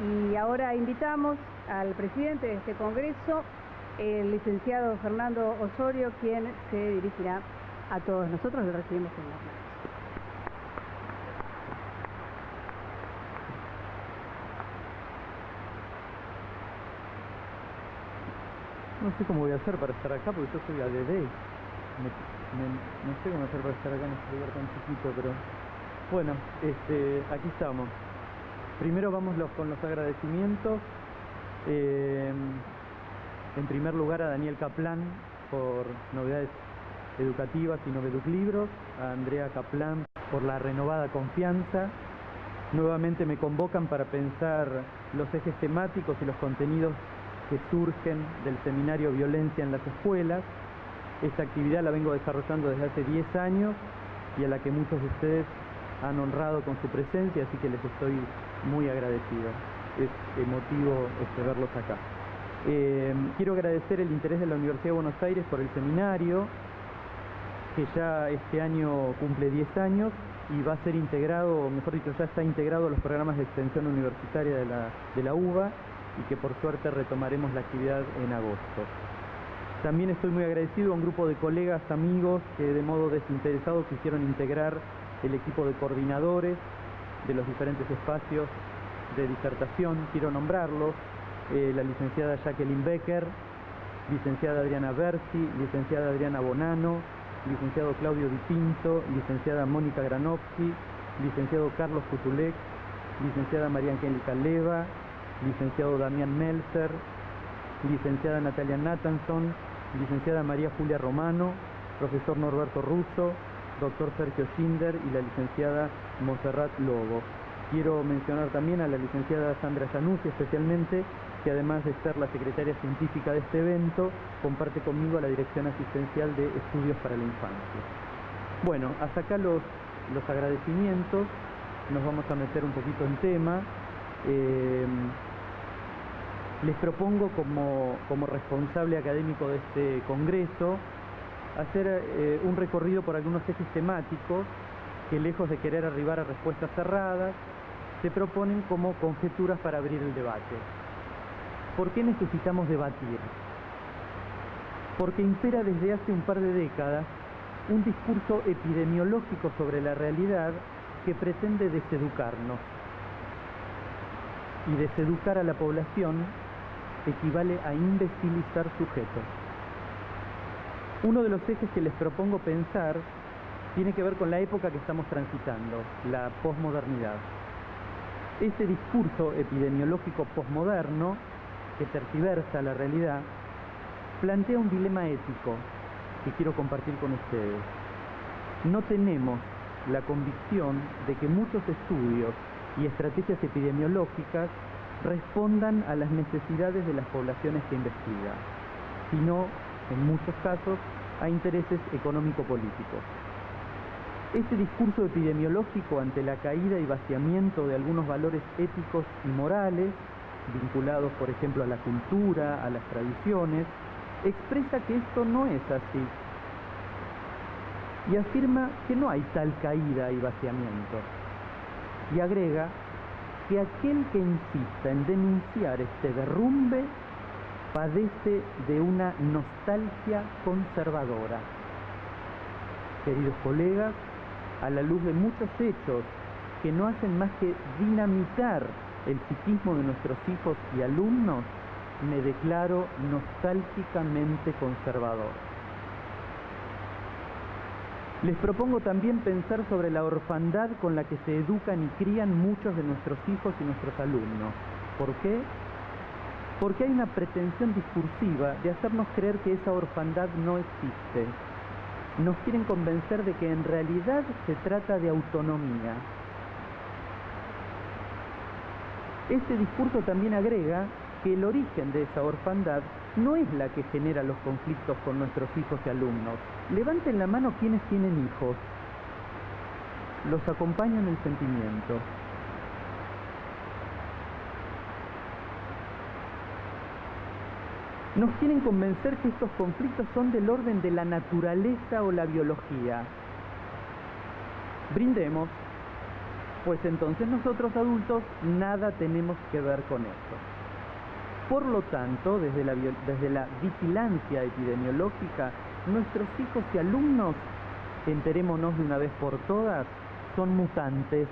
Y ahora invitamos al presidente de este Congreso, el licenciado Fernando Osorio, quien se dirigirá a todos nosotros. Lo recibimos en las manos. No sé cómo voy a hacer para estar acá, porque yo soy ADD. No sé cómo hacer para estar acá en este lugar tan chiquito, pero bueno, aquí estamos. Primero vamos con los agradecimientos. En primer lugar a Daniel Kaplan por Novedades Educativas y Noveduc Libros, a Andrea Kaplan por la renovada confianza. Nuevamente me convocan para pensar los ejes temáticos y los contenidos que surgen del seminario Violencia en las Escuelas. Esta actividad la vengo desarrollando desde hace 10 años y a la que muchos de ustedes han honrado con su presencia, así que les estoy muy agradecido. Es emotivo verlos acá. Quiero agradecer el interés de la Universidad de Buenos Aires por el seminario, que ya este año cumple 10 años y va a ser integrado, o mejor dicho, ya está integrado a los programas de extensión universitaria de la UBA, y que por suerte retomaremos la actividad en agosto. También estoy muy agradecido a un grupo de colegas, amigos, que de modo desinteresado quisieron integrar el equipo de coordinadores de los diferentes espacios de disertación. Quiero nombrarlos: la licenciada Jacqueline Becker, licenciada Adriana Bersi, licenciada Adriana Bonano, licenciado Claudio Di Pinto, licenciada Mónica Granovsky, licenciado Carlos Cutulec, licenciada María Angélica Leva, licenciado Damián Melzer, licenciada Natalia Nathanson, licenciada María Julia Romano, profesor Norberto Russo, doctor Sergio Schinder y la licenciada Montserrat Lobo. Quiero mencionar también a la licenciada Sandra Januzzi, especialmente, que además de ser la secretaria científica de este evento, comparte conmigo la dirección asistencial de Estudios para la Infancia. Bueno, hasta acá los agradecimientos. Nos vamos a meter un poquito en tema. Les propongo como responsable académico de este congreso hacer un recorrido por algunos ejes temáticos que, lejos de querer arribar a respuestas cerradas, se proponen como conjeturas para abrir el debate. ¿Por qué necesitamos debatir? Porque impera desde hace un par de décadas un discurso epidemiológico sobre la realidad que pretende deseducarnos. Y deseducar a la población equivale a imbecilizar sujetos. Uno de los ejes que les propongo pensar tiene que ver con la época que estamos transitando, la posmodernidad. Ese discurso epidemiológico posmoderno, que tergiversa la realidad, plantea un dilema ético que quiero compartir con ustedes. No tenemos la convicción de que muchos estudios y estrategias epidemiológicas respondan a las necesidades de las poblaciones que investigan, sino, en muchos casos, a intereses económico-políticos. Este discurso epidemiológico, ante la caída y vaciamiento de algunos valores éticos y morales, vinculados, por ejemplo, a la cultura, a las tradiciones, expresa que esto no es así y afirma que no hay tal caída y vaciamiento. Y agrega que aquel que insista en denunciar este derrumbe padece de una nostalgia conservadora. Queridos colegas, a la luz de muchos hechos que no hacen más que dinamitar el psiquismo de nuestros hijos y alumnos, me declaro nostálgicamente conservador. Les propongo también pensar sobre la orfandad con la que se educan y crían muchos de nuestros hijos y nuestros alumnos. ¿Por qué? Porque hay una pretensión discursiva de hacernos creer que esa orfandad no existe. Nos quieren convencer de que en realidad se trata de autonomía. Este discurso también agrega que el origen de esa orfandad no es la que genera los conflictos con nuestros hijos y alumnos. Levanten la mano quienes tienen hijos. Los acompaña en el sentimiento. Nos quieren convencer que estos conflictos son del orden de la naturaleza o la biología. Brindemos. pues entonces nosotros adultos nada tenemos que ver con eso. Por lo tanto, desde la vigilancia epidemiológica, nuestros hijos y alumnos, enterémonos de una vez por todas, son mutantes.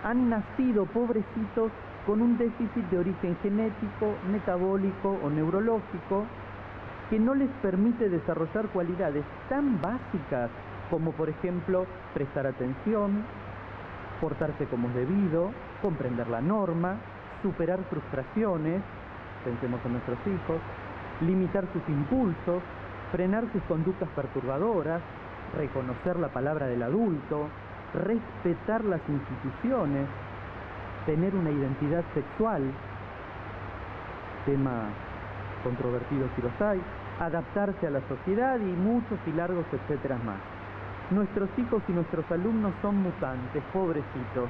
Han nacido, pobrecitos, con un déficit de origen genético, metabólico o neurológico que no les permite desarrollar cualidades tan básicas como, por ejemplo, prestar atención, portarse como es debido, comprender la norma, superar frustraciones, pensemos en nuestros hijos, limitar sus impulsos, frenar sus conductas perturbadoras, reconocer la palabra del adulto, respetar las instituciones, tener una identidad sexual, tema controvertido si los hay, adaptarse a la sociedad y muchos y largos etcétera más. Nuestros hijos y nuestros alumnos son mutantes, pobrecitos.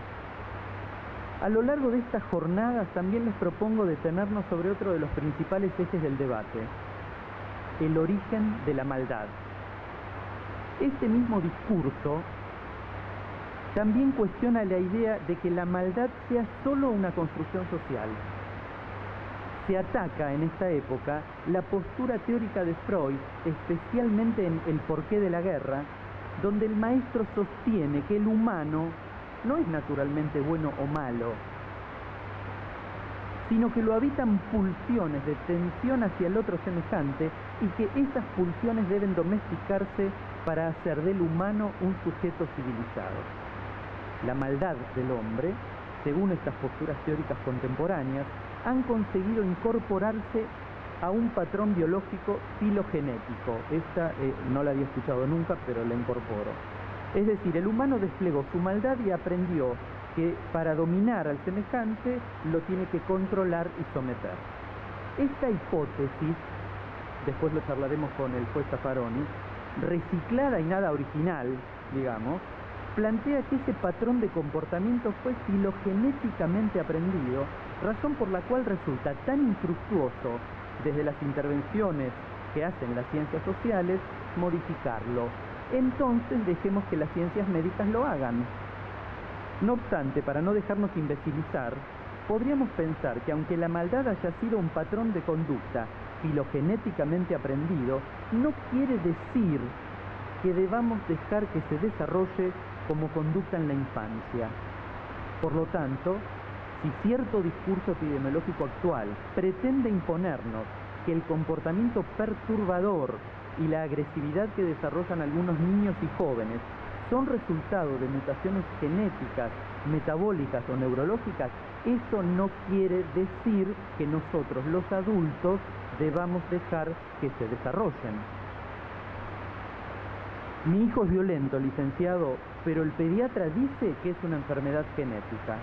A lo largo de estas jornadas también les propongo detenernos sobre otro de los principales ejes del debate, el origen de la maldad. Este mismo discurso también cuestiona la idea de que la maldad sea solo una construcción social. Se ataca en esta época la postura teórica de Freud, especialmente en El porqué de la guerra, donde el maestro sostiene que el humano no es naturalmente bueno o malo, sino que lo habitan pulsiones de tensión hacia el otro semejante y que esas pulsiones deben domesticarse para hacer del humano un sujeto civilizado. La maldad del hombre, según estas posturas teóricas contemporáneas, han conseguido incorporarse a un patrón biológico filogenético. Esta no la había escuchado nunca, pero la incorporo. Es decir, el humano desplegó su maldad y aprendió que para dominar al semejante lo tiene que controlar y someter. Esta hipótesis, después lo charlaremos con el juez Zaffaroni, reciclada y nada original, digamos, plantea que ese patrón de comportamiento fue filogenéticamente aprendido, razón por la cual resulta tan infructuoso desde las intervenciones que hacen las ciencias sociales modificarlo. Entonces dejemos que las ciencias médicas lo hagan. No obstante, para no dejarnos imbecilizar, podríamos pensar que aunque la maldad haya sido un patrón de conducta filogenéticamente aprendido, no quiere decir que debamos dejar que se desarrolle como conducta en la infancia. Por lo tanto, si cierto discurso epidemiológico actual pretende imponernos que el comportamiento perturbador y la agresividad que desarrollan algunos niños y jóvenes son resultado de mutaciones genéticas, metabólicas o neurológicas, eso no quiere decir que nosotros los adultos debamos dejar que se desarrollen. Mi hijo es violento, licenciado, pero el pediatra dice que es una enfermedad genética.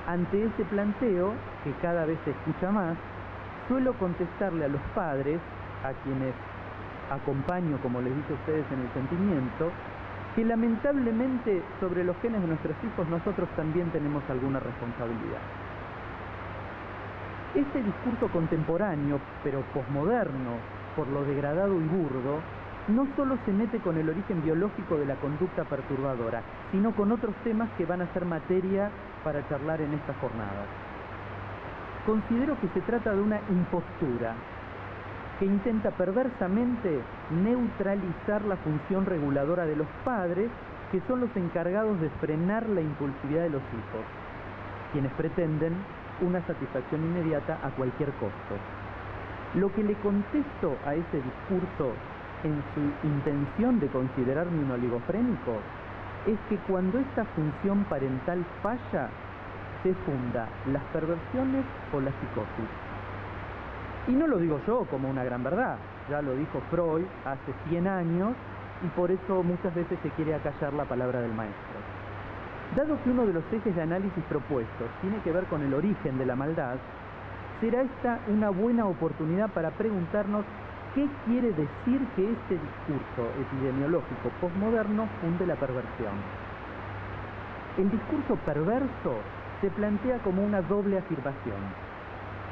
Ante ese planteo, que cada vez se escucha más, suelo contestarle a los padres, a quienes acompaño, como les dije a ustedes, en el sentimiento, que lamentablemente sobre los genes de nuestros hijos nosotros también tenemos alguna responsabilidad. Este discurso contemporáneo, pero posmoderno, por lo degradado y burdo, no solo se mete con el origen biológico de la conducta perturbadora, sino con otros temas que van a ser materia para charlar en estas jornadas. Considero que se trata de una impostura que intenta perversamente neutralizar la función reguladora de los padres, que son los encargados de frenar la impulsividad de los hijos, quienes pretenden una satisfacción inmediata a cualquier costo. Lo que le contesto a ese discurso en su intención de considerarme un oligofrénico es que cuando esta función parental falla, se funda las perversiones o la psicosis. Y no lo digo yo como una gran verdad, ya lo dijo Freud hace 100 años y por eso muchas veces se quiere acallar la palabra del maestro. Dado que uno de los ejes de análisis propuestos tiene que ver con el origen de la maldad, será esta una buena oportunidad para preguntarnos qué quiere decir que este discurso epidemiológico posmoderno funde la perversión. El discurso perverso se plantea como una doble afirmación.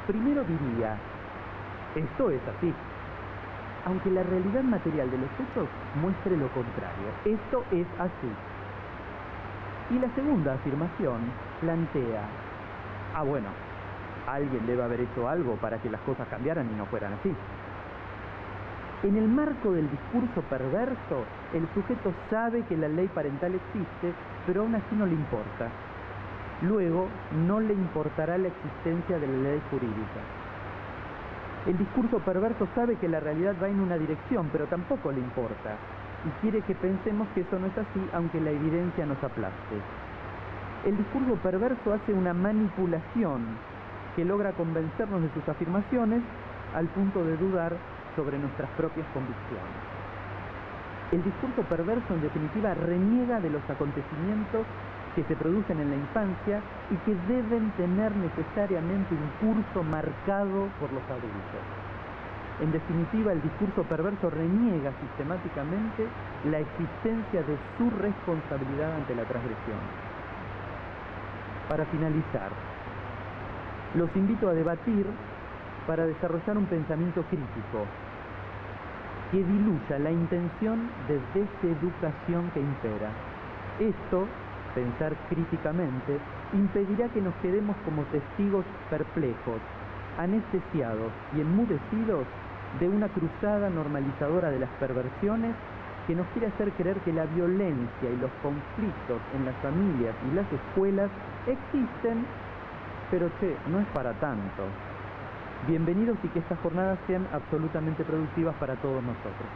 Primero diría, esto es así, aunque la realidad material de los hechos muestre lo contrario. Esto es así. Y la segunda afirmación plantea, bueno, alguien debe haber hecho algo para que las cosas cambiaran y no fueran así. En el marco del discurso perverso, el sujeto sabe que la ley parental existe, pero aún así no le importa. Luego, no le importará la existencia de la ley jurídica. El discurso perverso sabe que la realidad va en una dirección, pero tampoco le importa, y quiere que pensemos que eso no es así, aunque la evidencia nos aplaste. El discurso perverso hace una manipulación que logra convencernos de sus afirmaciones al punto de dudar sobre nuestras propias convicciones. El discurso perverso, en definitiva, reniega de los acontecimientos que se producen en la infancia y que deben tener necesariamente un curso marcado por los adultos. En definitiva, el discurso perverso reniega sistemáticamente la existencia de su responsabilidad ante la transgresión. Para finalizar, los invito a debatir para desarrollar un pensamiento crítico que diluya la intención de deseducación que impera. Esto, pensar críticamente, impedirá que nos quedemos como testigos perplejos, anestesiados y enmudecidos de una cruzada normalizadora de las perversiones que nos quiere hacer creer que la violencia y los conflictos en las familias y las escuelas existen, pero no es para tanto. Bienvenidos y que estas jornadas sean absolutamente productivas para todos nosotros.